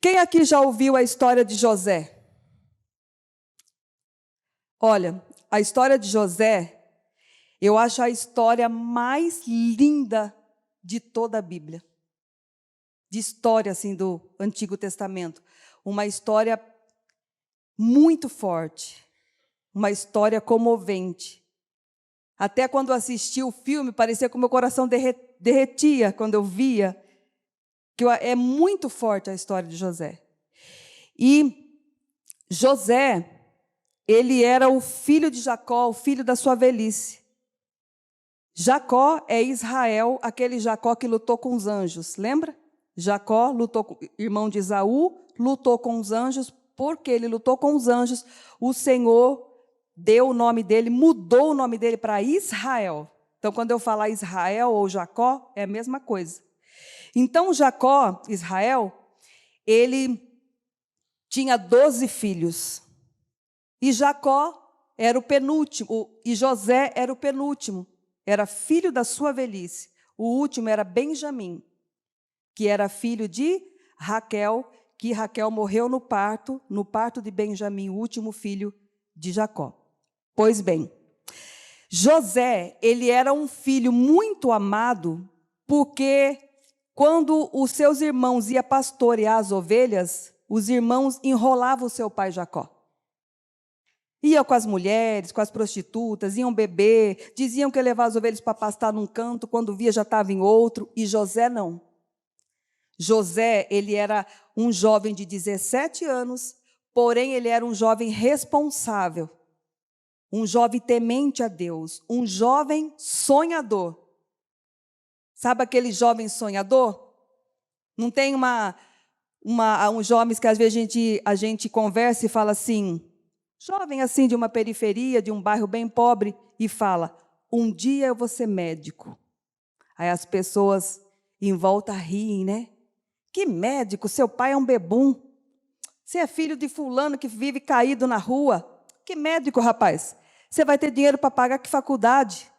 Quem aqui já ouviu a história de José? Olha, a história de José, eu acho a história mais linda de toda a Bíblia. De história, assim, do Antigo Testamento. Uma história muito forte. Uma história comovente. Até quando eu assisti o filme, parecia que o meu coração derretia quando eu via. Que é muito forte a história de José. E José, ele era o filho de Jacó, o filho da sua velhice. Jacó é Israel, aquele Jacó que lutou com os anjos, lembra? Jacó, irmão de Esaú, lutou com os anjos. Porque ele lutou com os anjos, o Senhor deu o nome dele, mudou o nome dele para Israel. Então, quando eu falar Israel ou Jacó, é a mesma coisa. Então, Jacó, Israel, ele tinha 12 filhos. E Jacó era o penúltimo, e José era o penúltimo. Era filho da sua velhice. O último era Benjamim, que era filho de Raquel, que Raquel morreu no parto de Benjamim, o último filho de Jacó. Pois bem, José, ele era um filho muito amado, porque quando os seus irmãos iam pastorear as ovelhas, os irmãos enrolavam o seu pai Jacó. Iam com as mulheres, com as prostitutas, iam beber, diziam que ia levar as ovelhas para pastar num canto, quando via já estava em outro, e José não. José, ele era um jovem de 17 anos, porém ele era um jovem responsável, um jovem temente a Deus, um jovem sonhador. Sabe aquele jovem sonhador? Não tem uns jovens que às vezes a gente conversa e fala assim, jovem assim de uma periferia, de um bairro bem pobre, e fala, um dia eu vou ser médico. Aí as pessoas em volta riem, né? Que médico? Seu pai é um bebum. Você é filho de fulano que vive caído na rua. Que médico, rapaz? Você vai ter dinheiro para pagar que faculdade?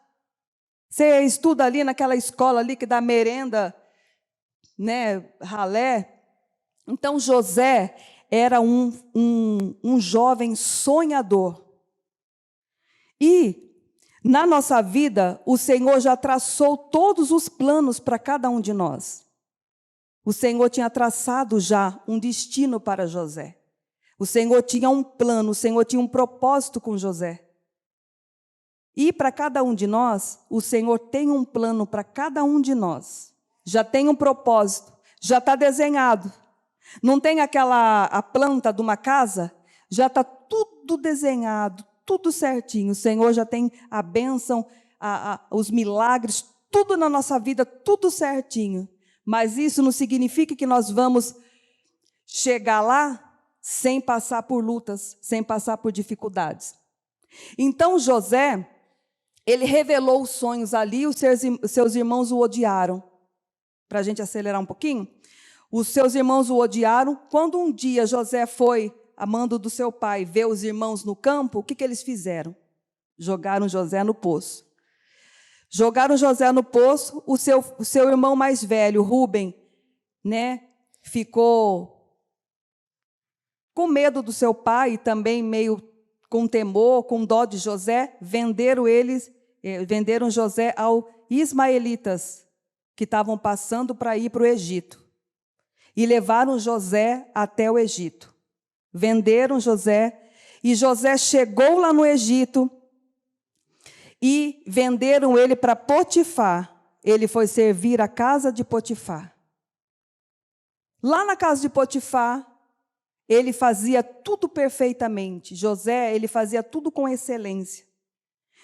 Você estuda ali naquela escola ali que dá merenda, né, ralé. Então, José era um jovem sonhador. E, na nossa vida, o Senhor já traçou todos os planos para cada um de nós. O Senhor tinha traçado já um destino para José. O Senhor tinha um plano, o Senhor tinha um propósito com José. E para cada um de nós, o Senhor tem um plano para cada um de nós. Já tem um propósito, já está desenhado. Não tem a planta de uma casa? Já está tudo desenhado, tudo certinho. O Senhor já tem a bênção, os milagres, tudo na nossa vida, tudo certinho. Mas isso não significa que nós vamos chegar lá sem passar por lutas, sem passar por dificuldades. Então, José, ele revelou os sonhos ali, os seus irmãos o odiaram. Para a gente acelerar um pouquinho, os seus irmãos o odiaram. Quando um dia José foi, a mando do seu pai, ver os irmãos no campo, o que eles fizeram? Jogaram José no poço. Jogaram José no poço, o seu irmão mais velho, Rúben, né, ficou com medo do seu pai e também meio com temor, com dó de José, venderam José aos ismaelitas, que estavam passando para ir para o Egito. E levaram José até o Egito. Venderam José, e José chegou lá no Egito, e venderam ele para Potifar. Ele foi servir a casa de Potifar. Lá na casa de Potifar, ele fazia tudo perfeitamente. José, ele fazia tudo com excelência.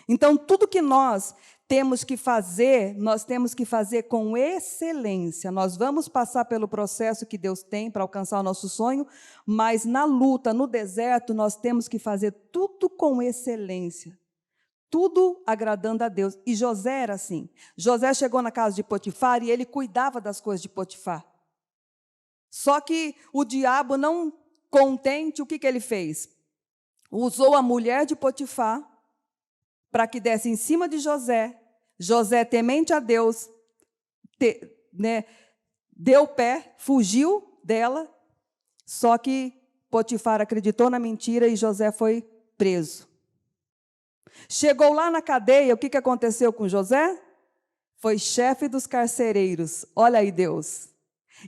Então, tudo que nós temos que fazer com excelência. Nós vamos passar pelo processo que Deus tem para alcançar o nosso sonho, mas na luta, no deserto, nós temos que fazer tudo com excelência. Tudo agradando a Deus. E José era assim. José chegou na casa de Potifar e ele cuidava das coisas de Potifar. Só que o diabo, não contente, o que ele fez? Usou a mulher de Potifar para que desse em cima de José. José, temente a Deus, deu pé, fugiu dela Só que Potifar acreditou na mentira e José foi preso. Chegou lá na cadeia, o que aconteceu com José? Foi chefe dos carcereiros. Olha aí Deus.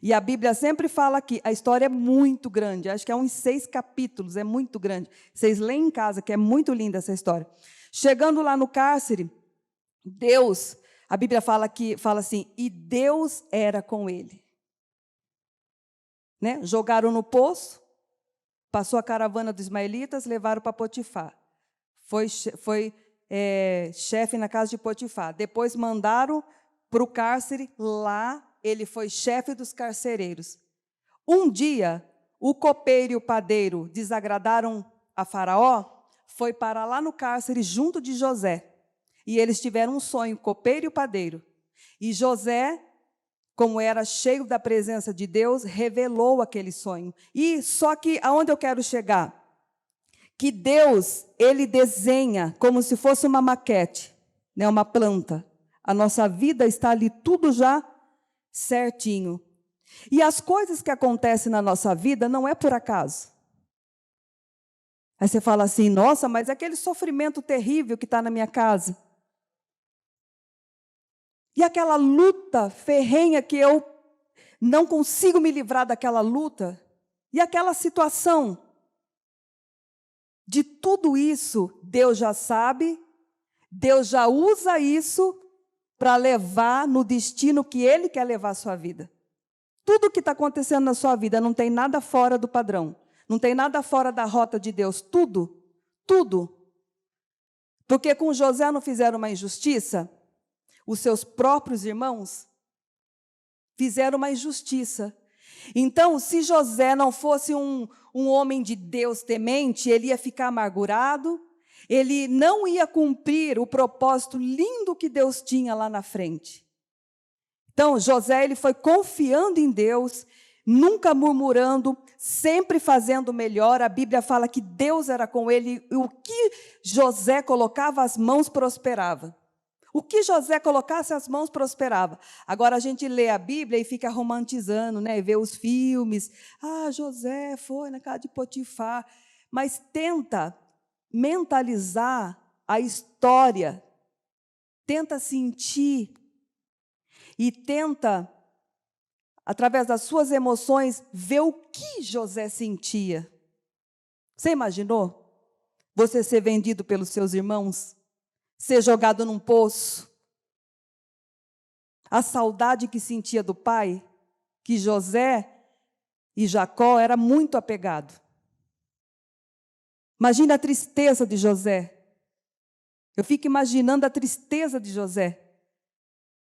E a Bíblia sempre fala que a história é muito grande, acho que é uns 6 capítulos, é muito grande. Vocês leem em casa, que é muito linda essa história. Chegando lá no cárcere, Deus, a Bíblia fala assim, e Deus era com ele. Né? Jogaram no poço, passou a caravana dos ismaelitas, levaram para Potifar. Foi chefe na casa de Potifar. Depois mandaram para o cárcere, lá ele foi chefe dos carcereiros. Um dia, o copeiro e o padeiro desagradaram a Faraó, foi para lá no cárcere junto de José. E eles tiveram um sonho, o copeiro e o padeiro. E José, como era cheio da presença de Deus, revelou aquele sonho. E só que aonde eu quero chegar? Que Deus, ele desenha como se fosse uma maquete, né, uma planta. A nossa vida está ali tudo já certinho. E as coisas que acontecem na nossa vida não é por acaso. Aí você fala assim, nossa, mas aquele sofrimento terrível que está na minha casa. E aquela luta ferrenha que eu não consigo me livrar daquela luta. E aquela situação. De tudo isso, Deus já sabe, Deus já usa isso para levar no destino que Ele quer levar a sua vida. Tudo que está acontecendo na sua vida não tem nada fora do padrão, não tem nada fora da rota de Deus, tudo, tudo. Porque com José não fizeram uma injustiça, os seus próprios irmãos fizeram uma injustiça. Então, se José não fosse um homem de Deus temente, ele ia ficar amargurado, ele não ia cumprir o propósito lindo que Deus tinha lá na frente. Então, José, ele foi confiando em Deus, nunca murmurando, sempre fazendo o melhor. A Bíblia fala que Deus era com ele, e o que José colocava as mãos prosperava. O que José colocasse as mãos prosperava. Agora a gente lê a Bíblia e fica romantizando, né? E vê os filmes. Ah, José foi na casa de Potifar. Mas tenta mentalizar a história. Tenta sentir. E tenta, através das suas emoções, ver o que José sentia. Você imaginou? Você ser vendido pelos seus irmãos? Ser jogado num poço. A saudade que sentia do pai, que José e Jacó era muito apegado. Imagina a tristeza de José. Eu fico imaginando a tristeza de José.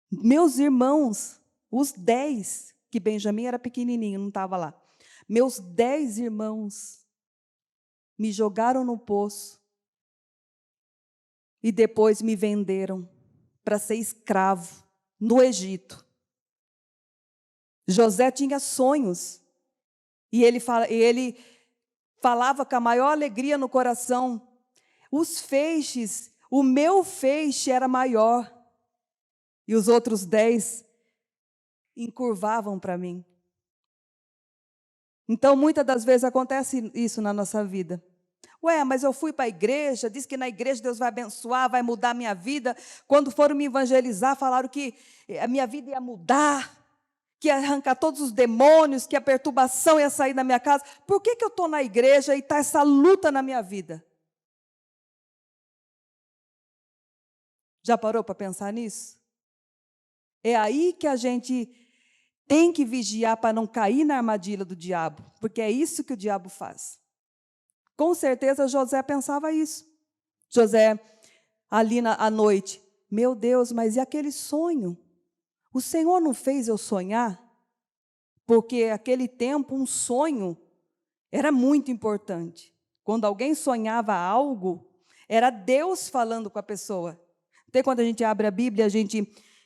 Meus irmãos, os 10, que Benjamim era pequenininho, não estava lá. Meus 10 irmãos me jogaram no poço. E depois me venderam para ser escravo no Egito. José tinha sonhos. E ele falava com a maior alegria no coração. Os feixes, o meu feixe era maior. E os outros 10 encurvavam para mim. Então, muitas das vezes acontece isso na nossa vida. Ué, mas eu fui para a igreja, disse que na igreja Deus vai abençoar, vai mudar a minha vida. Quando foram me evangelizar, falaram que a minha vida ia mudar, que ia arrancar todos os demônios, que a perturbação ia sair da minha casa. Por que eu estou na igreja e está essa luta na minha vida? Já parou para pensar nisso? É aí que a gente tem que vigiar para não cair na armadilha do diabo, porque é isso que o diabo faz. Com certeza José pensava isso. José, ali à noite, meu Deus, mas e aquele sonho? O Senhor não fez eu sonhar? Porque aquele tempo um sonho era muito importante. Quando alguém sonhava algo, era Deus falando com a pessoa. Até quando a gente abre a Bíblia,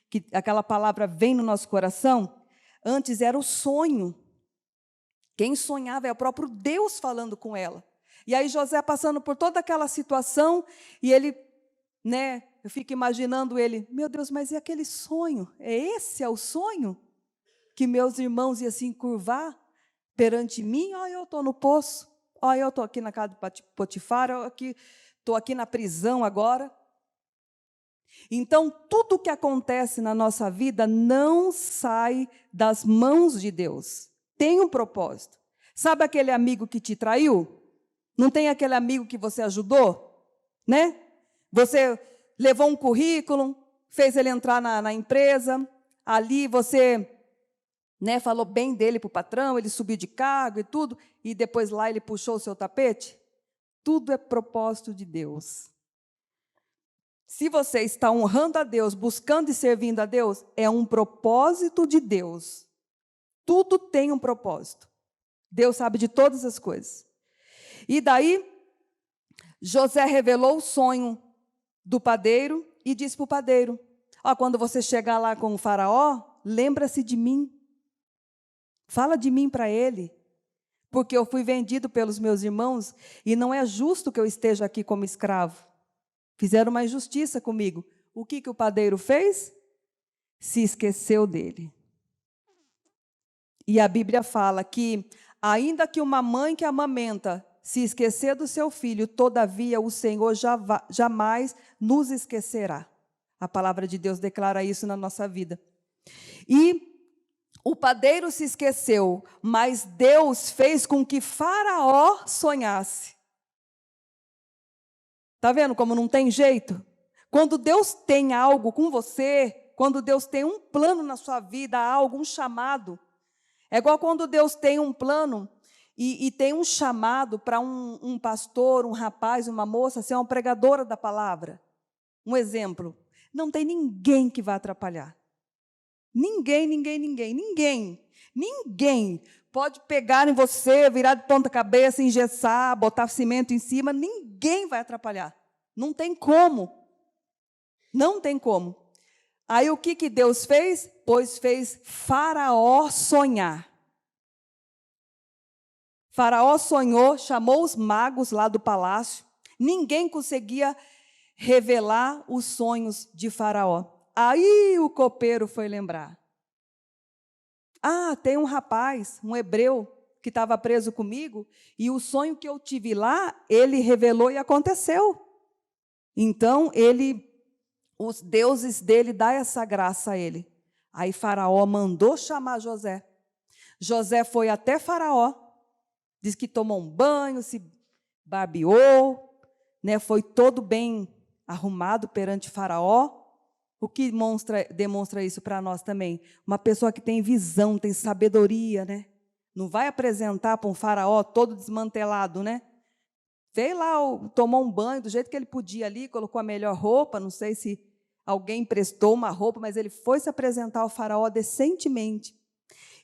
que aquela palavra vem no nosso coração, antes era o sonho. Quem sonhava é o próprio Deus falando com ela. E aí José passando por toda aquela situação, e ele, né, eu fico imaginando ele, meu Deus, mas e aquele sonho? Esse é o sonho? Que meus irmãos iam se encurvar perante mim, eu estou no poço, eu estou aqui na casa de Potifar, estou aqui na prisão agora. Então, tudo o que acontece na nossa vida não sai das mãos de Deus. Tem um propósito. Sabe aquele amigo que te traiu? Não tem aquele amigo que você ajudou? Né? Você levou um currículo, fez ele entrar na empresa, ali você, né, falou bem dele para o patrão, ele subiu de cargo e tudo, e depois lá ele puxou o seu tapete? Tudo é propósito de Deus. Se você está honrando a Deus, buscando e servindo a Deus, é um propósito de Deus. Tudo tem um propósito. Deus sabe de todas as coisas. E daí, José revelou o sonho do padeiro e disse para o padeiro: quando você chegar lá com o faraó, lembra-se de mim. Fala de mim para ele, porque eu fui vendido pelos meus irmãos e não é justo que eu esteja aqui como escravo. Fizeram uma injustiça comigo. O que o padeiro fez? Se esqueceu dele. E a Bíblia fala que, ainda que uma mãe que amamenta se esquecer do seu filho, todavia o Senhor jamais nos esquecerá. A palavra de Deus declara isso na nossa vida. E o padeiro se esqueceu, mas Deus fez com que Faraó sonhasse. Está vendo como não tem jeito? Quando Deus tem algo com você, quando Deus tem um plano na sua vida, algo, um chamado, é igual quando Deus tem um plano e tem um chamado para um pastor, um rapaz, uma moça, ser uma pregadora da palavra. Um exemplo, não tem ninguém que vá atrapalhar. Ninguém pode pegar em você, virar de ponta cabeça, engessar, botar cimento em cima, ninguém vai atrapalhar. Não tem como. Não tem como. Aí o que Deus fez? Pois fez Faraó sonhar. Faraó sonhou, chamou os magos lá do palácio. Ninguém conseguia revelar os sonhos de Faraó. Aí o copeiro foi lembrar. Tem um rapaz, um hebreu, que estava preso comigo, e o sonho que eu tive lá, ele revelou e aconteceu. Então, os deuses dele dão essa graça a ele. Aí Faraó mandou chamar José. José foi até Faraó, diz que tomou um banho, se barbeou, né, foi todo bem arrumado perante Faraó. O que demonstra isso para nós também? Uma pessoa que tem visão, tem sabedoria, né? Não vai apresentar para um faraó todo desmantelado, né? Veio lá, tomou um banho do jeito que ele podia ali, colocou a melhor roupa, não sei se alguém emprestou uma roupa, mas ele foi se apresentar ao faraó decentemente.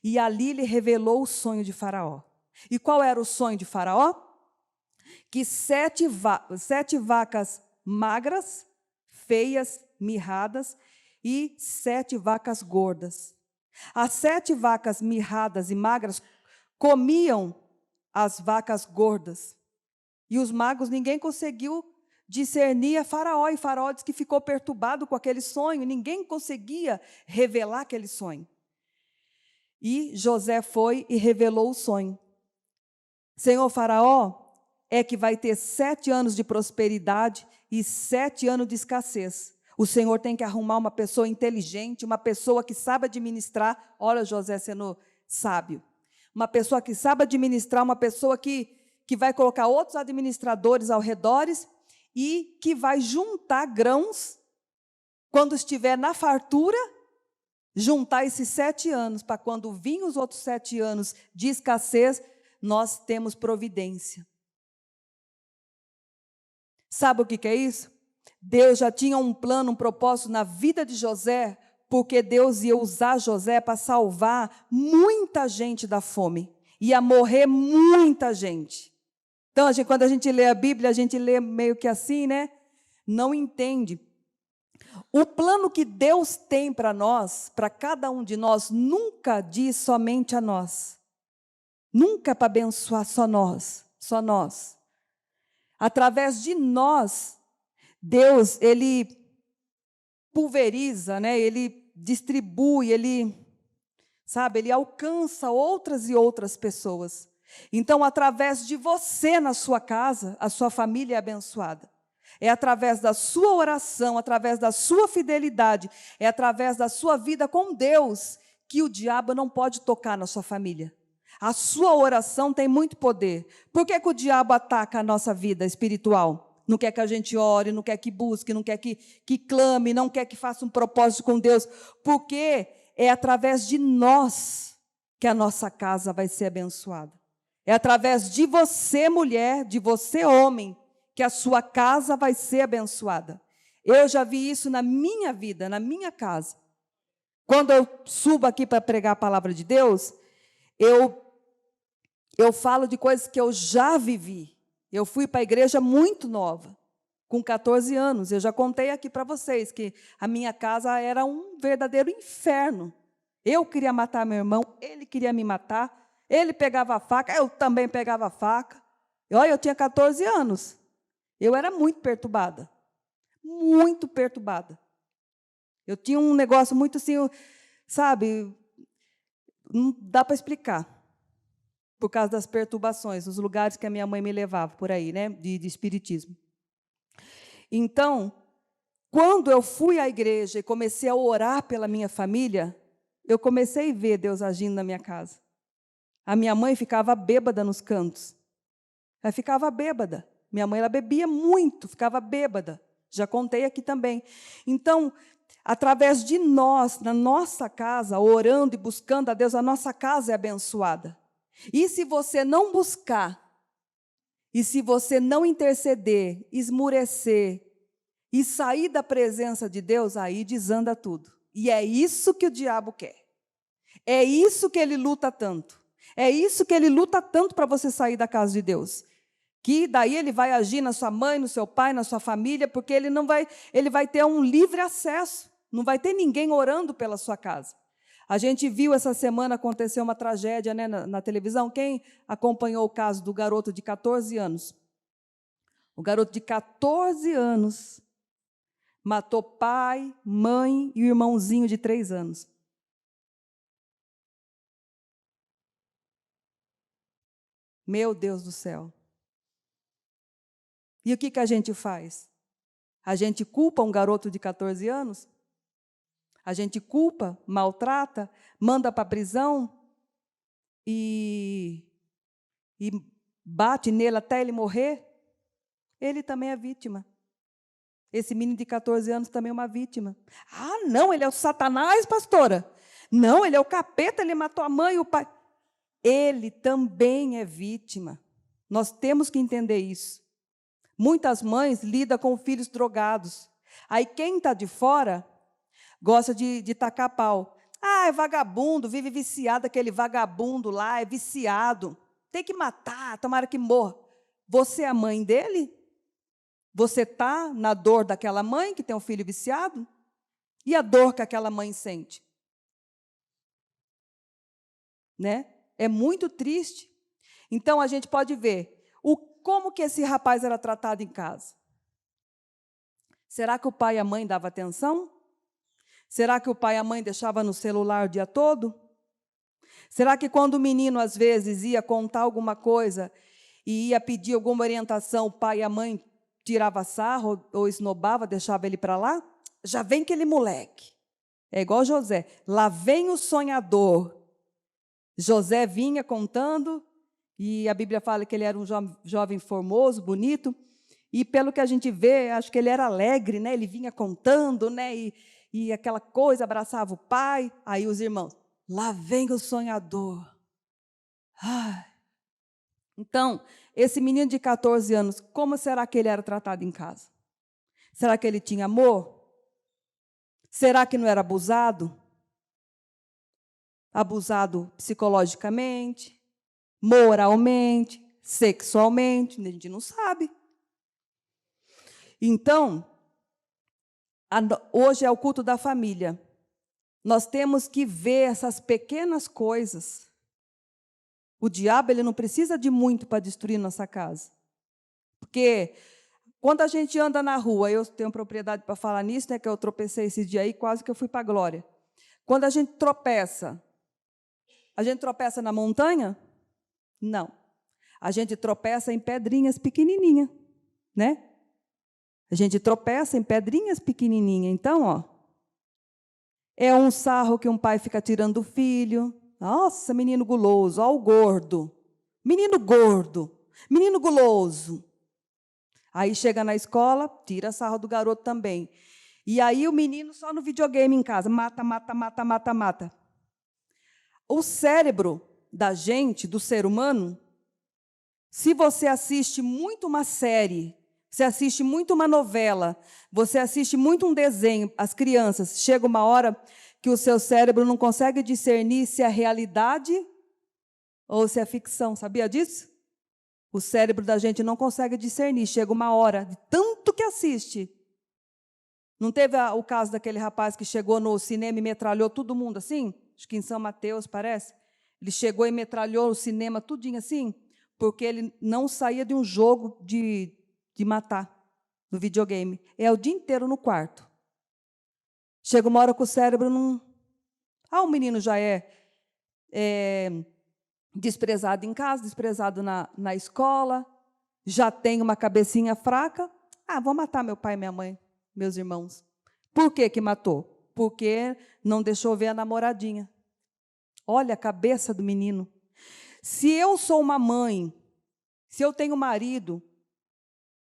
E ali ele revelou o sonho de Faraó. E qual era o sonho de Faraó? Que 7 vacas magras, feias, mirradas, e 7 vacas gordas. As 7 vacas mirradas e magras comiam as vacas gordas. E os magos, ninguém conseguiu discernir a Faraó. E Faraó disse que ficou perturbado com aquele sonho. Ninguém conseguia revelar aquele sonho. E José foi e revelou o sonho. Senhor Faraó, é que vai ter 7 anos de prosperidade e 7 anos de escassez. O Senhor tem que arrumar uma pessoa inteligente, uma pessoa que saiba administrar. Olha José sendo sábio. Uma pessoa que saiba administrar, uma pessoa que vai colocar outros administradores ao redor e que vai juntar grãos, quando estiver na fartura, juntar esses 7 anos, para quando vir os outros 7 anos de escassez, nós temos providência. Sabe o que é isso? Deus já tinha um plano, um propósito na vida de José, porque Deus ia usar José para salvar muita gente da fome. Ia morrer muita gente. Então, quando a gente lê a Bíblia, a gente lê meio que assim, né? Não entende. O plano que Deus tem para nós, para cada um de nós, nunca diz somente a nós. Nunca é para abençoar só nós. Através de nós, Deus, Ele pulveriza, né? Ele distribui, Ele sabe? Ele alcança outras e outras pessoas. Então, através de você na sua casa, a sua família é abençoada. É através da sua oração, através da sua fidelidade, é através da sua vida com Deus que o diabo não pode tocar na sua família. A sua oração tem muito poder. Por que o diabo ataca a nossa vida espiritual? Não quer que a gente ore, não quer que busque, não quer que clame, não quer que faça um propósito com Deus. Porque é através de nós que a nossa casa vai ser abençoada. É através de você, mulher, de você, homem, que a sua casa vai ser abençoada. Eu já vi isso na minha vida, na minha casa. Quando eu subo aqui para pregar a palavra de Deus, eu falo de coisas que eu já vivi. Eu fui para a igreja muito nova, com 14 anos. Eu já contei aqui para vocês que a minha casa era um verdadeiro inferno. Eu queria matar meu irmão, ele queria me matar. Ele pegava a faca, eu também pegava a faca. Olha, eu tinha 14 anos. Eu era muito perturbada. Muito perturbada. Eu tinha um negócio muito assim, sabe, não dá para explicar. Por causa das perturbações, os lugares que a minha mãe me levava por aí, né, de espiritismo. Então, quando eu fui à igreja e comecei a orar pela minha família, eu comecei a ver Deus agindo na minha casa. A minha mãe ficava bêbada nos cantos. Ela ficava bêbada. Minha mãe, ela bebia muito, ficava bêbada. Já contei aqui também. Então, através de nós, na nossa casa, orando e buscando a Deus, a nossa casa é abençoada. E se você não buscar, e se você não interceder, esmurecer, e sair da presença de Deus, aí desanda tudo. E é isso que o diabo quer. É isso que ele luta tanto. É isso que ele luta tanto para você sair da casa de Deus. Que daí ele vai agir na sua mãe, no seu pai, na sua família, porque ele vai ter um livre acesso. Não vai ter ninguém orando pela sua casa. A gente viu essa semana acontecer uma tragédia, né, na televisão. Quem acompanhou o caso do garoto de 14 anos? O garoto de 14 anos matou pai, mãe e o irmãozinho de 3 anos. Meu Deus do céu. E o que a gente faz? A gente culpa um garoto de 14 anos? A gente culpa, maltrata, manda para a prisão e bate nele até ele morrer? Ele também é vítima. Esse menino de 14 anos também é uma vítima. Ah, não, ele é o Satanás, pastora. Não, ele é o capeta, ele matou a mãe e o pai. Ele também é vítima. Nós temos que entender isso. Muitas mães lidam com filhos drogados. Aí quem está de fora gosta de tacar pau. Ah, é vagabundo, vive viciado, aquele vagabundo lá, é viciado. Tem que matar, tomara que morra. Você é a mãe dele? Você está na dor daquela mãe que tem um filho viciado? E a dor que aquela mãe sente? Né? É muito triste. Então, a gente pode ver como que esse rapaz era tratado em casa. Será que o pai e a mãe davam atenção? Será que o pai e a mãe deixavam no celular o dia todo? Será que quando o menino, às vezes, ia contar alguma coisa e ia pedir alguma orientação, o pai e a mãe tirava sarro ou esnobava, deixava ele para lá? Já vem aquele moleque. É igual José. Lá vem o sonhador. José vinha contando, e a Bíblia fala que ele era um jovem formoso, bonito, e pelo que a gente vê, acho que ele era alegre, né? Ele vinha contando, né? E aquela coisa, abraçava o pai, aí os irmãos, lá vem o sonhador. Ai. Então, esse menino de 14 anos, como será que ele era tratado em casa? Será que ele tinha amor? Será que não era abusado? Abusado psicologicamente, moralmente, sexualmente, a gente não sabe. Então, hoje é o culto da família. Nós temos que ver essas pequenas coisas. O diabo, ele não precisa de muito para destruir nossa casa. Porque quando a gente anda na rua, eu tenho propriedade para falar nisso, né, que eu tropecei esse dia aí, quase que eu fui para a glória. Quando a gente tropeça, A gente tropeça na montanha? Não. A gente tropeça em pedrinhas pequenininhas, né? A gente tropeça em pedrinhas pequenininhas. Então, ó, é um sarro que um pai fica tirando do filho. Nossa, menino guloso, ó o gordo. Menino gordo, menino guloso. Aí chega na escola, tira sarro do garoto também. E aí o menino só no videogame em casa, mata, mata, mata, mata, mata. O cérebro da gente, do ser humano, se você assiste muito uma série, você assiste muito uma novela, você assiste muito um desenho, as crianças, chega uma hora que o seu cérebro não consegue discernir se é realidade ou se é ficção. Sabia disso? O cérebro da gente não consegue discernir. Chega uma hora, de tanto que assiste. Não teve o caso daquele rapaz que chegou no cinema e metralhou todo mundo assim? Acho que em São Mateus, parece. Ele chegou e metralhou o cinema tudinho assim, porque ele não saía de um jogo de matar no videogame. É o dia inteiro no quarto. Chega uma hora que o cérebro não... o menino já é desprezado em casa, desprezado na escola, já tem uma cabecinha fraca. Vou matar meu pai e minha mãe, meus irmãos. Por que que matou? Porque não deixou ver a namoradinha. Olha a cabeça do menino. Se eu sou uma mãe, se eu tenho marido,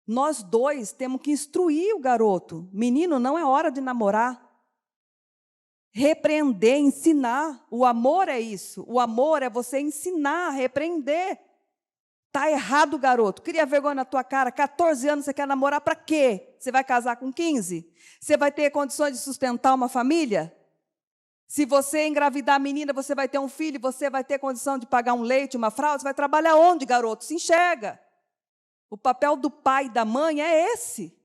nós dois temos que instruir o garoto. Menino, não é hora de namorar. Repreender, ensinar. O amor é isso. O amor é você ensinar, repreender. Está errado, garoto. Cria vergonha na tua cara. 14 anos você quer namorar para quê? Você vai casar com 15? Você vai ter condições de sustentar uma família? Se você engravidar a menina, você vai ter um filho, você vai ter condição de pagar um leite, uma fralda? Você vai trabalhar onde, garoto? Se enxerga. O papel do pai e da mãe é esse.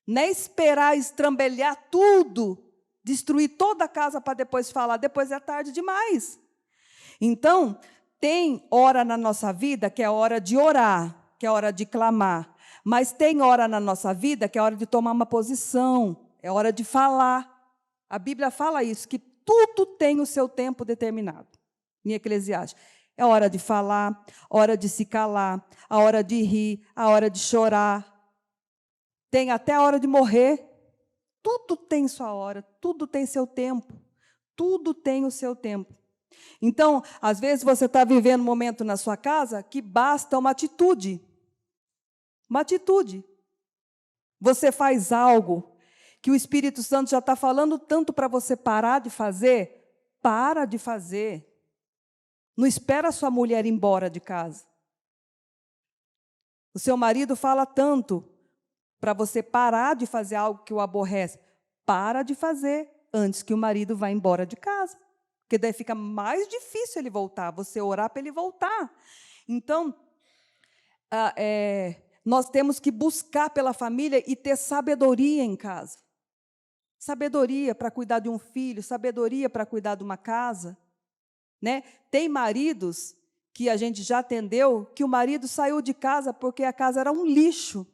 Não é esperar estrambelhar tudo, destruir toda a casa para depois falar, depois é tarde demais. Então, tem hora na nossa vida que é hora de orar, que é hora de clamar, mas tem hora na nossa vida que é hora de tomar uma posição, é hora de falar. A Bíblia fala isso, que tudo tem o seu tempo determinado, em Eclesiastes. É hora de falar, hora de se calar, a hora de rir, a hora de chorar. Tem até a hora de morrer. Tudo tem sua hora, tudo tem seu tempo. Tudo tem o seu tempo. Então, às vezes você está vivendo um momento na sua casa que basta uma atitude. Uma atitude. Você faz algo que o Espírito Santo já está falando tanto para você parar de fazer, para de fazer. Não espera a sua mulher ir embora de casa. O seu marido fala tanto para você parar de fazer algo que o aborrece. Para de fazer antes que o marido vá embora de casa. Porque daí fica mais difícil ele voltar, você orar para ele voltar. Então, nós temos que buscar pela família e ter sabedoria em casa. Sabedoria para cuidar de um filho, sabedoria para cuidar de uma casa. Né? Tem maridos que a gente já atendeu, que o marido saiu de casa porque a casa era um lixo,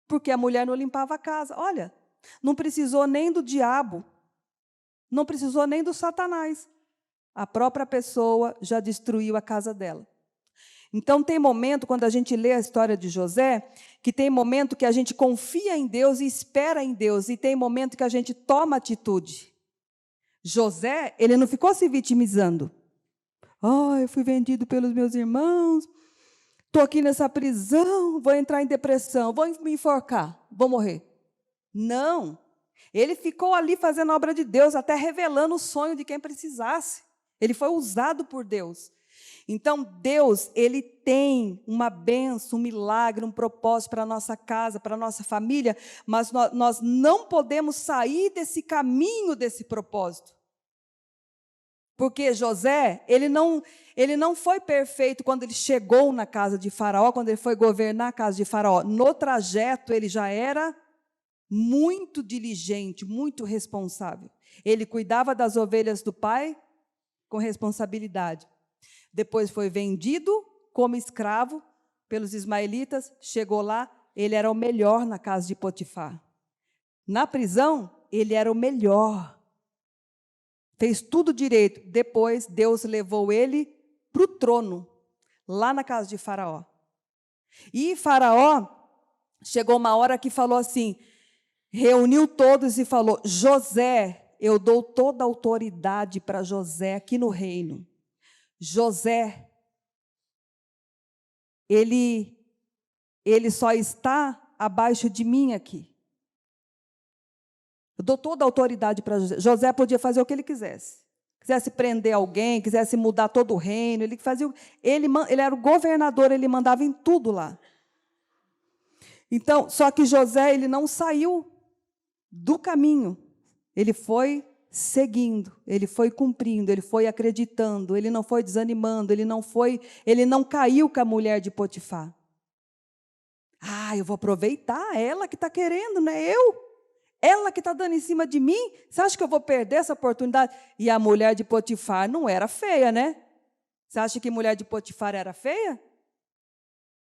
porque a mulher não limpava a casa. Olha, não precisou nem do diabo, não precisou nem do Satanás. A própria pessoa já destruiu a casa dela. Então, tem momento, quando a gente lê a história de José, que tem momento que a gente confia em Deus e espera em Deus, e tem momento que a gente toma atitude. José, ele não ficou se vitimizando. Eu fui vendido pelos meus irmãos, estou aqui nessa prisão, vou entrar em depressão, vou me enforcar, vou morrer. Não. Ele ficou ali fazendo a obra de Deus, até revelando o sonho de quem precisasse. Ele foi usado por Deus. Então, Deus, ele tem uma bênção, um milagre, um propósito para a nossa casa, para a nossa família, mas nós não podemos sair desse caminho, desse propósito. Porque José, ele não foi perfeito quando ele chegou na casa de Faraó, quando ele foi governar a casa de Faraó. No trajeto, ele já era muito diligente, muito responsável. Ele cuidava das ovelhas do pai com responsabilidade. Depois foi vendido como escravo pelos ismaelitas, chegou lá, ele era o melhor na casa de Potifar. Na prisão, ele era o melhor. fez tudo direito. Depois, Deus levou ele para o trono, lá na casa de Faraó. E Faraó, chegou uma hora que falou assim, reuniu todos e falou, José, eu dou toda a autoridade para José aqui no reino. José, ele só está abaixo de mim aqui. Eu dou toda a autoridade para José. José podia fazer o que ele quisesse. Quisesse prender alguém, quisesse mudar todo o reino, ele fazia. Ele era o governador, ele mandava em tudo lá. Então, só que José, ele não saiu do caminho. Ele foi seguindo, ele foi cumprindo, ele foi acreditando, ele não foi desanimando, ele não caiu com a mulher de Potifar. Ah, eu vou aproveitar, ela que está querendo, não é eu? Ela que está dando em cima de mim, você acha que eu vou perder essa oportunidade? E a mulher de Potifar não era feia, né? Você acha que mulher de Potifar era feia?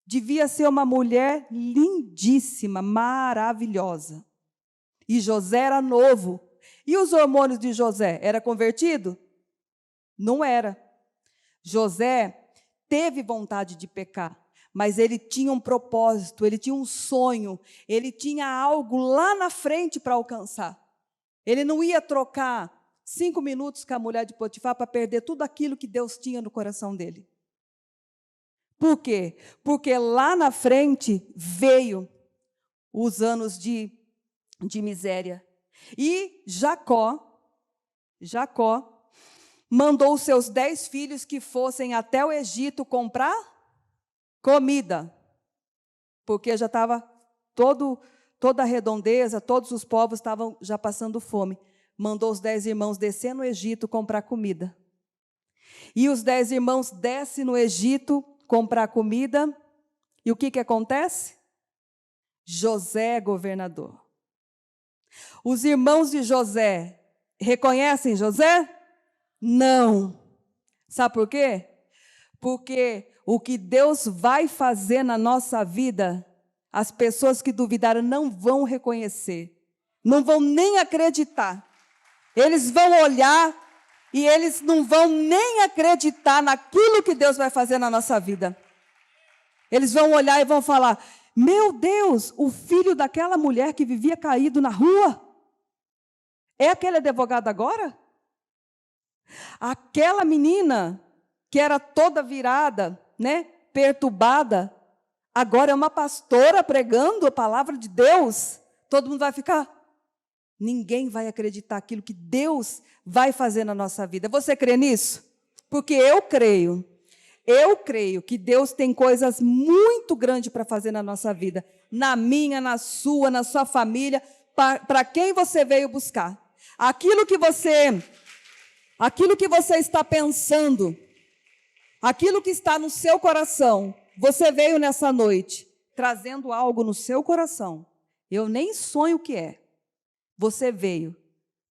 Devia ser uma mulher lindíssima, maravilhosa. E José era novo. E os hormônios de José? Era convertido? Não era. José teve vontade de pecar, mas ele tinha um propósito, ele tinha um sonho, ele tinha algo lá na frente para alcançar. Ele não ia trocar 5 minutos com a mulher de Potifar para perder tudo aquilo que Deus tinha no coração dele. Por quê? Porque lá na frente veio os anos de miséria. E Jacó mandou os seus 10 filhos que fossem até o Egito comprar comida, porque já estava toda a redondeza, todos os povos estavam já passando fome. Mandou os 10 irmãos descer no Egito comprar comida. E os 10 irmãos descem no Egito comprar comida, e o que acontece? José é governador. Os irmãos de José reconhecem José? Não. Sabe por quê? Porque o que Deus vai fazer na nossa vida, as pessoas que duvidaram não vão reconhecer, não vão nem acreditar. Eles vão olhar e eles não vão nem acreditar naquilo que Deus vai fazer na nossa vida. Eles vão olhar e vão falar, meu Deus, o filho daquela mulher que vivia caído na rua, é aquele advogado agora? Aquela menina que era toda virada, né, perturbada, agora é uma pastora pregando a palavra de Deus. Todo mundo vai ficar. Ninguém vai acreditar aquilo que Deus vai fazer na nossa vida. Você crê nisso? Porque eu creio que Deus tem coisas muito grandes para fazer na nossa vida, na minha, na sua família, para quem você veio buscar. Aquilo que você está pensando, aquilo que está no seu coração, você veio nessa noite trazendo algo no seu coração. Eu nem sonho o que é. Você veio,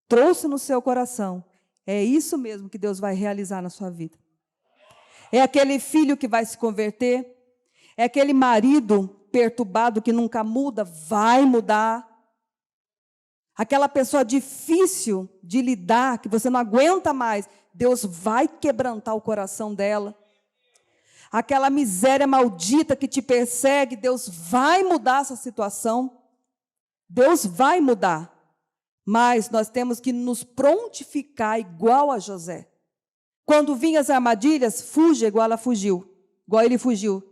trouxe no seu coração. É isso mesmo que Deus vai realizar na sua vida. É aquele filho que vai se converter, é aquele marido perturbado que nunca muda, vai mudar. Aquela pessoa difícil de lidar, que você não aguenta mais, Deus vai quebrantar o coração dela. Aquela miséria maldita que te persegue, Deus vai mudar essa situação. Deus vai mudar. Mas nós temos que nos prontificar igual a José. Quando vinham as armadilhas, fuja igual ela fugiu. Igual ele fugiu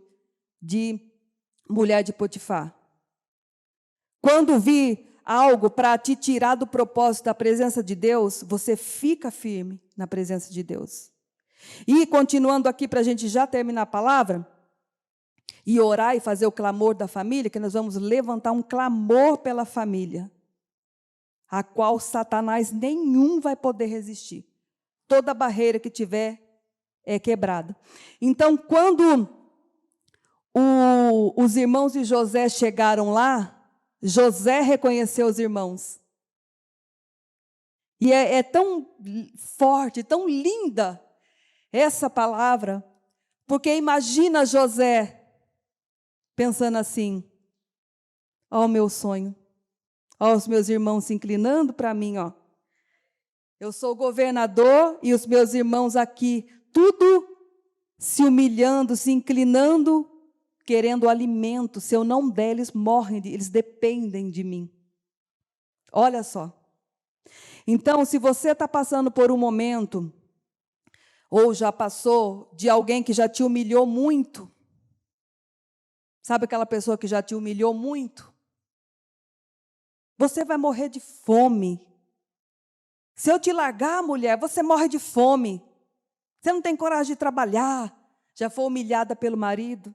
de mulher de Potifar. Quando vi algo para te tirar do propósito da presença de Deus, você fica firme na presença de Deus. E continuando aqui para a gente já terminar a palavra, e orar e fazer o clamor da família, que nós vamos levantar um clamor pela família, a qual Satanás nenhum vai poder resistir. Toda barreira que tiver é quebrada. Então, quando os irmãos de José chegaram lá, José reconheceu os irmãos. E é tão forte, tão linda essa palavra, porque imagina José pensando assim, ó o meu sonho, ó os meus irmãos se inclinando para mim, ó. Eu sou governador e os meus irmãos aqui, tudo se humilhando, se inclinando, querendo alimento. Se eu não der, eles morrem, eles dependem de mim. Olha só. Então, se você está passando por um momento, ou já passou, de alguém que já te humilhou muito, sabe aquela pessoa que já te humilhou muito? Você vai morrer de fome. Se eu te largar, mulher, você morre de fome. Você não tem coragem de trabalhar. Já foi humilhada pelo marido.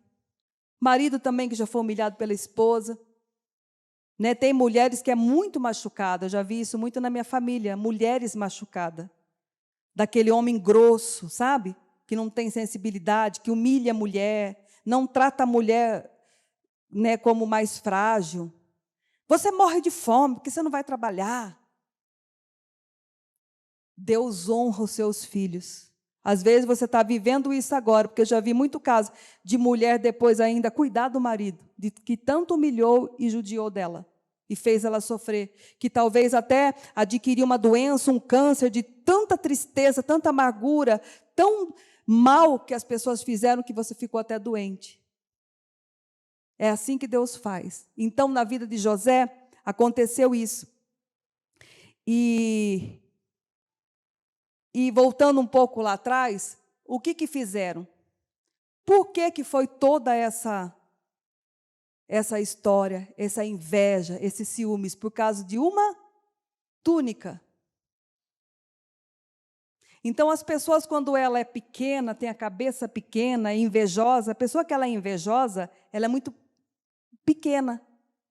Marido também que já foi humilhado pela esposa. Né? Tem mulheres que é muito machucada. Eu já vi isso muito na minha família. Mulheres machucadas. Daquele homem grosso, sabe? Que não tem sensibilidade, que humilha a mulher, não trata a mulher, né, como mais frágil. Você morre de fome porque você não vai trabalhar. Deus honra os seus filhos. Às vezes você está vivendo isso agora, porque eu já vi muito caso de mulher depois ainda cuidar do marido, que tanto humilhou e judiou dela, e fez ela sofrer, que talvez até adquiriu uma doença, um câncer, de tanta tristeza, tanta amargura, tão mal que as pessoas fizeram que você ficou até doente. É assim que Deus faz. Então, na vida de José, aconteceu isso. E voltando um pouco lá atrás, o que fizeram? Por que foi toda essa história, essa inveja, esses ciúmes? Por causa de uma túnica. Então, as pessoas, quando ela é pequena, tem a cabeça pequena, é invejosa, a pessoa que ela é invejosa, ela é muito pequena,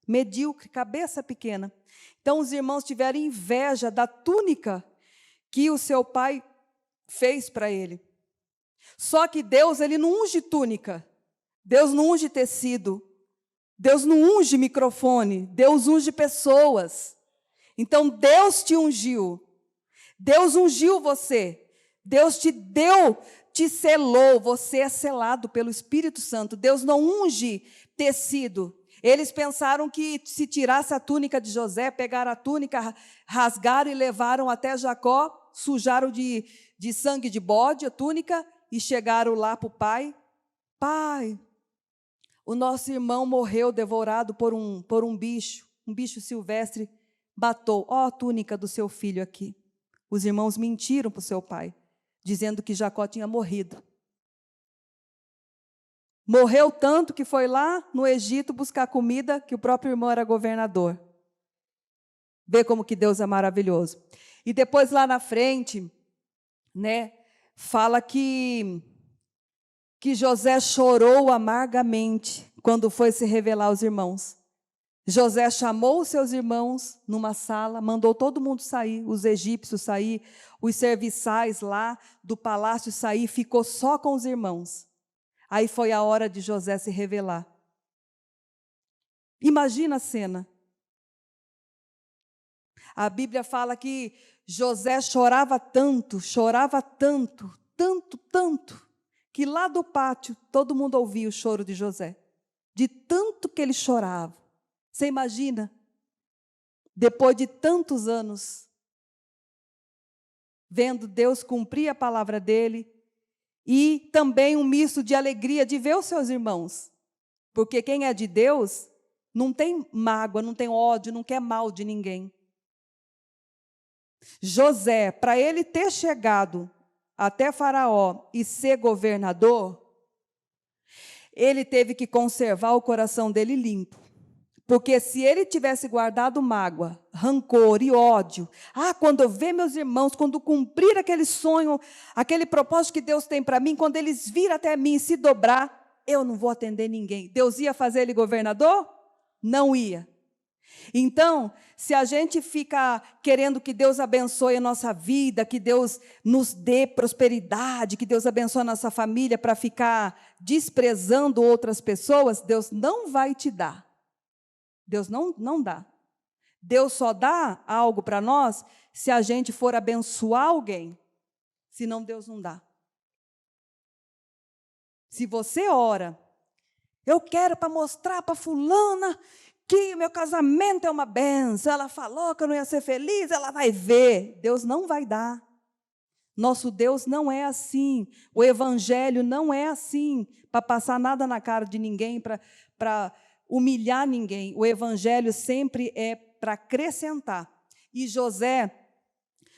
medíocre, cabeça pequena. Então, os irmãos tiveram inveja da túnica que o seu pai fez para ele. Só que Deus, ele não unge túnica, Deus não unge tecido, Deus não unge microfone, Deus unge pessoas. Então, Deus te ungiu, Deus ungiu você, Deus te deu, te selou, você é selado pelo Espírito Santo. Deus não unge tecido. Eles pensaram que se tirasse a túnica de José, pegaram a túnica, rasgaram e levaram até Jacó, sujaram de sangue de bode a túnica e chegaram lá para o pai. Pai, o nosso irmão morreu devorado por um bicho silvestre, matou. Ó a túnica do seu filho aqui. Os irmãos mentiram para o seu pai, dizendo que Jacó tinha morrido. Morreu tanto que foi lá no Egito buscar comida, que o próprio irmão era governador. Vê como que Deus é maravilhoso. E depois lá na frente, né, fala que José chorou amargamente quando foi se revelar aos irmãos. José chamou os seus irmãos numa sala, mandou todo mundo sair, os egípcios sair, os serviçais lá do palácio sair, ficou só com os irmãos. Aí foi a hora de José se revelar. Imagina a cena. A Bíblia fala que José chorava tanto, que lá do pátio todo mundo ouvia o choro de José. De tanto que ele chorava. Você imagina? Depois de tantos anos, vendo Deus cumprir a palavra dele, e também um misto de alegria de ver os seus irmãos. Porque quem é de Deus não tem mágoa, não tem ódio, não quer mal de ninguém. José, para ele ter chegado até Faraó e ser governador, ele teve que conservar o coração dele limpo. Porque se ele tivesse guardado mágoa, rancor e ódio, quando eu ver meus irmãos, quando cumprir aquele sonho, aquele propósito que Deus tem para mim, quando eles virem até mim e se dobrar, eu não vou atender ninguém. Deus ia fazer ele governador? Não ia. Então, se a gente fica querendo que Deus abençoe a nossa vida, que Deus nos dê prosperidade, que Deus abençoe a nossa família para ficar desprezando outras pessoas, Deus não vai te dar. Deus não dá. Deus só dá algo para nós se a gente for abençoar alguém. Senão Deus não dá. Se você ora, eu quero para mostrar para fulana que o meu casamento é uma benção, ela falou que eu não ia ser feliz, ela vai ver. Deus não vai dar. Nosso Deus não é assim. O evangelho não é assim, para passar nada na cara de ninguém, para humilhar ninguém. O evangelho sempre é para acrescentar. E José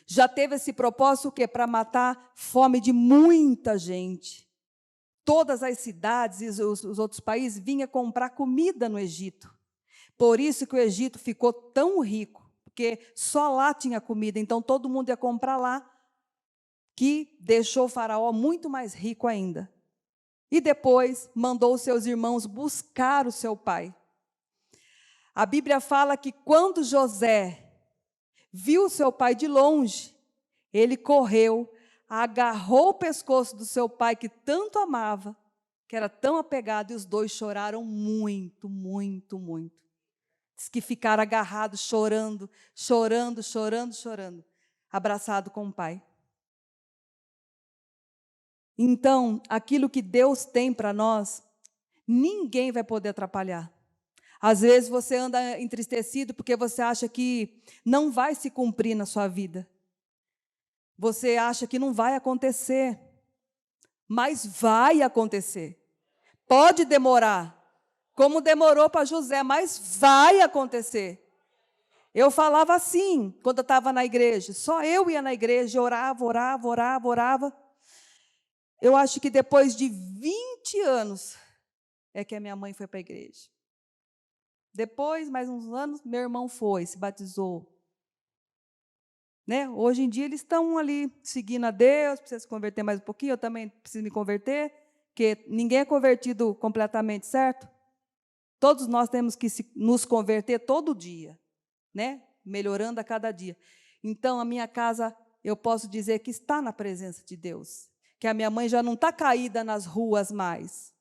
já teve esse propósito o quê? Para matar fome de muita gente. Todas as cidades e os outros países vinham comprar comida no Egito. Por isso que o Egito ficou tão rico, porque só lá tinha comida, então todo mundo ia comprar lá, que deixou o faraó muito mais rico ainda. E depois mandou os seus irmãos buscar o seu pai. A Bíblia fala que quando José viu o seu pai de longe, ele correu, agarrou o pescoço do seu pai, que tanto amava, que era tão apegado, e os dois choraram muito, muito, muito. Diz que ficaram agarrados, chorando, chorando, chorando, chorando, abraçado com o pai. Então, aquilo que Deus tem para nós, ninguém vai poder atrapalhar. Às vezes você anda entristecido porque você acha que não vai se cumprir na sua vida. Você acha que não vai acontecer, mas vai acontecer. Pode demorar, como demorou para José, mas vai acontecer. Eu falava assim, quando eu estava na igreja, só eu ia na igreja, orava, orava, orava, orava. Eu acho que depois de 20 anos é que a minha mãe foi para a igreja. Depois, mais uns anos, meu irmão foi, se batizou. Né? Hoje em dia eles estão ali seguindo a Deus, precisa se converter mais um pouquinho, eu também preciso me converter, porque ninguém é convertido completamente, certo? Todos nós temos que nos converter todo dia, né? Melhorando a cada dia. Então, a minha casa, eu posso dizer que está na presença de Deus, que a minha mãe já não está caída nas ruas mais,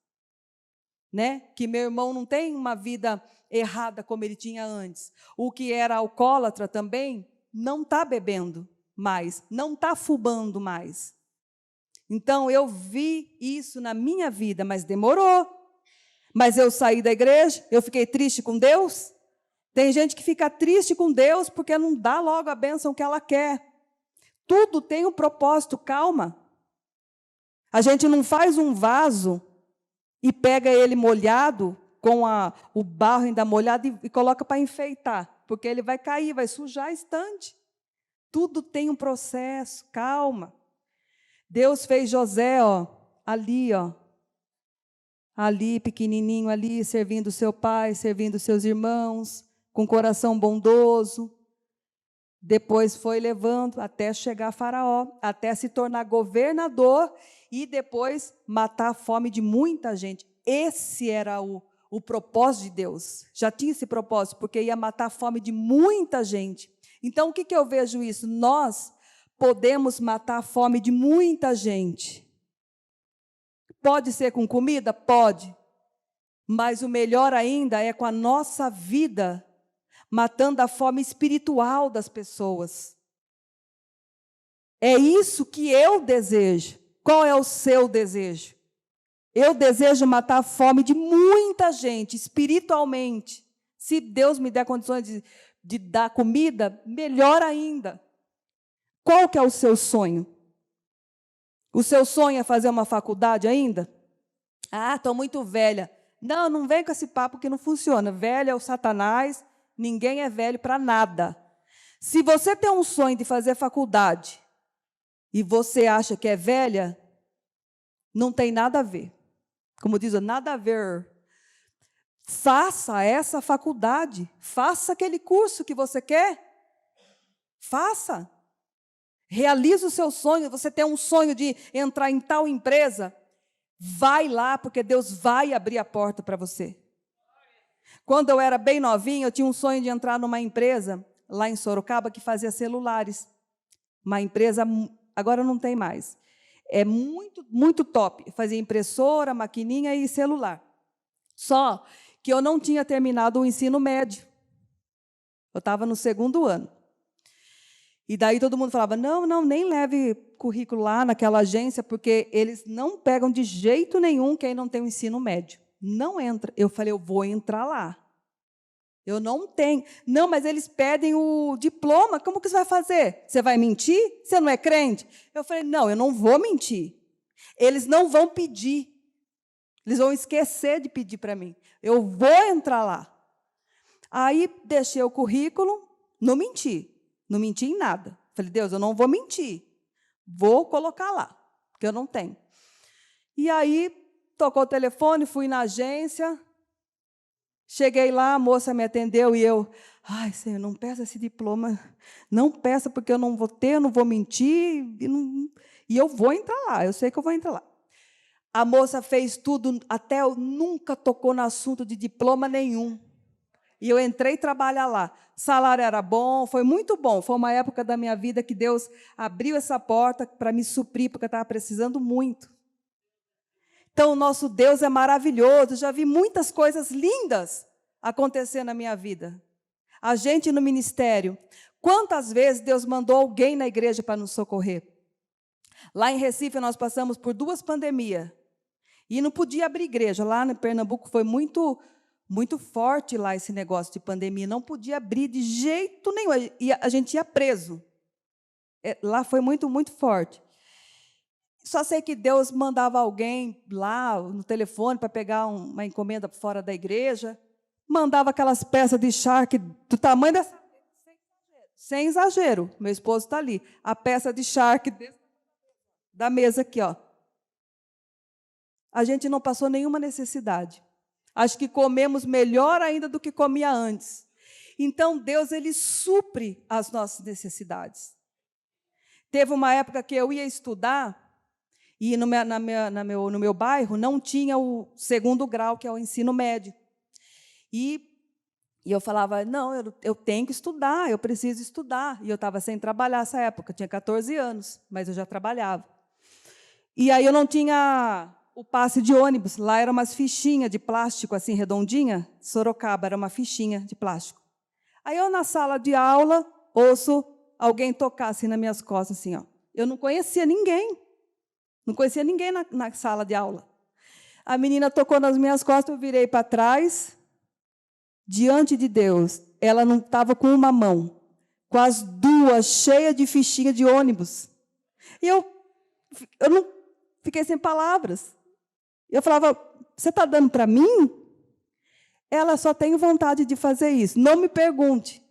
né? Que meu irmão não tem uma vida errada como ele tinha antes. O que era alcoólatra também não está bebendo mais, não está fumando mais. Então, eu vi isso na minha vida, mas demorou. Mas eu saí da igreja, eu fiquei triste com Deus. Tem gente que fica triste com Deus porque não dá logo a bênção que ela quer. Tudo tem um propósito, calma. A gente não faz um vaso e pega ele molhado, com o barro ainda molhado, e coloca para enfeitar, porque ele vai cair, vai sujar a estante. Tudo tem um processo, calma. Deus fez José, ali, pequenininho, ali, servindo seu pai, servindo seus irmãos, com coração bondoso. Depois foi levando até chegar a Faraó, até se tornar governador e depois matar a fome de muita gente. Esse era o propósito de Deus. Já tinha esse propósito, porque ia matar a fome de muita gente. Então, o que eu vejo isso? Nós podemos matar a fome de muita gente. Pode ser com comida? Pode. Mas o melhor ainda é com a nossa vida, matando a fome espiritual das pessoas. É isso que eu desejo. Qual é o seu desejo? Eu desejo matar a fome de muita gente, espiritualmente. Se Deus me der condições de dar comida, melhor ainda. Qual que é o seu sonho? O seu sonho é fazer uma faculdade ainda? Ah, estou muito velha. Não, não vem com esse papo que não funciona. Velho é o Satanás, ninguém é velho para nada. Se você tem um sonho de fazer faculdade e você acha que é velha, não tem nada a ver. Como diz, nada a ver. Faça essa faculdade, faça aquele curso que você quer. Faça. Realize o seu sonho. Você tem um sonho de entrar em tal empresa, vai lá, porque Deus vai abrir a porta para você. Quando eu era bem novinha, eu tinha um sonho de entrar numa empresa, lá em Sorocaba, que fazia celulares. Uma empresa, agora não tem mais. É muito, muito top. Fazia impressora, maquininha e celular. Só que eu não tinha terminado o ensino médio. Eu estava no 2º ano. E daí todo mundo falava, não, nem leve currículo lá naquela agência, porque eles não pegam de jeito nenhum quem não tem o ensino médio. Não entra. Eu falei, eu vou entrar lá. Eu não tenho. Não, mas eles pedem o diploma. Como que você vai fazer? Você vai mentir? Você não é crente? Eu falei, não, eu não vou mentir. Eles não vão pedir. Eles vão esquecer de pedir para mim. Eu vou entrar lá. Aí, deixei o currículo, não menti. Não menti em nada. Falei, Deus, eu não vou mentir. Vou colocar lá, porque eu não tenho. E aí, tocou o telefone, fui na agência. Cheguei lá, a moça me atendeu e eu, ai, Senhor, não peça esse diploma, não peça, porque eu não vou ter, eu não vou mentir, e eu vou entrar lá, eu sei que eu vou entrar lá. A moça fez tudo, até eu nunca tocou no assunto de diploma nenhum. E eu entrei trabalhar lá. Salário era bom, foi muito bom. Foi uma época da minha vida que Deus abriu essa porta para me suprir, porque eu estava precisando muito. Então, o nosso Deus é maravilhoso. Já vi muitas coisas lindas acontecer na minha vida. A gente no ministério. Quantas vezes Deus mandou alguém na igreja para nos socorrer? Lá em Recife, nós passamos por 2 pandemias. E não podia abrir igreja. Lá no Pernambuco foi muito forte lá esse negócio de pandemia. Não podia abrir de jeito nenhum. E a gente ia preso. Lá foi muito forte. Só sei que Deus mandava alguém lá no telefone para pegar uma encomenda fora da igreja. Mandava aquelas peças de charque do tamanho dessa... Sem exagero. Meu esposo está ali. A peça de charque da mesa aqui, ó. A gente não passou nenhuma necessidade. Acho que comemos melhor ainda do que comia antes. Então, Deus, Ele supre as nossas necessidades. Teve uma época que eu ia estudar, e no meu bairro não tinha o 2º grau, que é o ensino médio. E eu falava, não, eu tenho que estudar, eu preciso estudar. E eu estava sem trabalhar nessa época, tinha 14 anos, mas eu já trabalhava. E aí eu não tinha o passe de ônibus, lá eram umas fichinhas de plástico, assim, redondinha. Sorocaba era uma fichinha de plástico. Aí eu, na sala de aula, ouço alguém tocar assim nas minhas costas, assim, ó. Eu não conhecia ninguém. Não conhecia ninguém na sala de aula. A menina tocou nas minhas costas, eu virei para trás. Diante de Deus, ela não estava com uma mão, com as 2 cheias de fichinha de ônibus. E eu não fiquei sem palavras. Eu falava, você está dando para mim? Ela só tem vontade de fazer isso. Não me pergunte.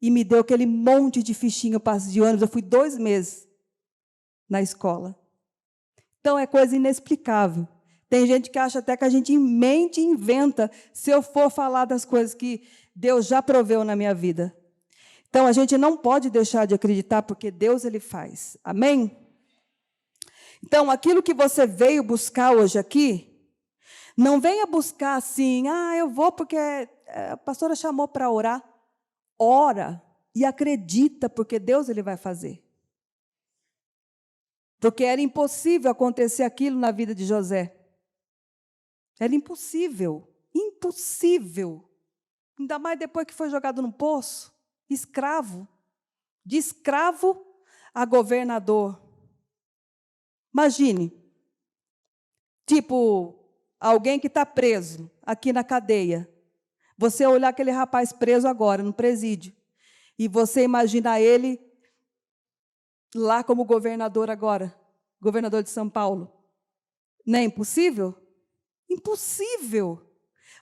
E me deu aquele monte de fichinha, passe de ônibus. Eu fui 2 meses na escola. Então, é coisa inexplicável. Tem gente que acha até que a gente mente e inventa se eu for falar das coisas que Deus já proveu na minha vida. Então, a gente não pode deixar de acreditar, porque Deus, Ele faz. Amém? Então, aquilo que você veio buscar hoje aqui, não venha buscar assim, eu vou porque a pastora chamou para orar. Ora e acredita, porque Deus, Ele vai fazer. Porque era impossível acontecer aquilo na vida de José. Era impossível. Impossível. Ainda mais depois que foi jogado no poço. Escravo. De escravo a governador. Imagine. Tipo, alguém que está preso aqui na cadeia. Você olhar aquele rapaz preso agora, no presídio. E você imaginar ele lá como governador agora, governador de São Paulo. Não é impossível? Impossível.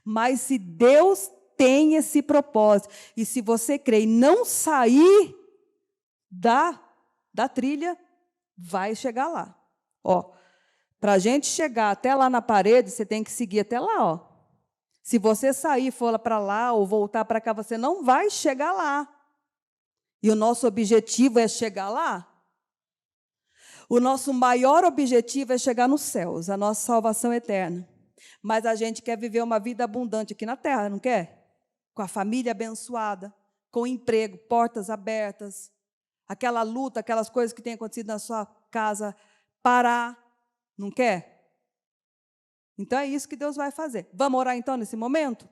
Mas se Deus tem esse propósito, e se você crê e não sair da trilha, vai chegar lá. Para a gente chegar até lá na parede, você tem que seguir até lá. Se você sair, for para lá ou voltar para cá, você não vai chegar lá. E o nosso objetivo é chegar lá. O nosso maior objetivo é chegar nos céus, a nossa salvação eterna. Mas a gente quer viver uma vida abundante aqui na terra, não quer? Com a família abençoada, com emprego, portas abertas, aquela luta, aquelas coisas que têm acontecido na sua casa, parar, não quer? Então é isso que Deus vai fazer. Vamos orar então nesse momento?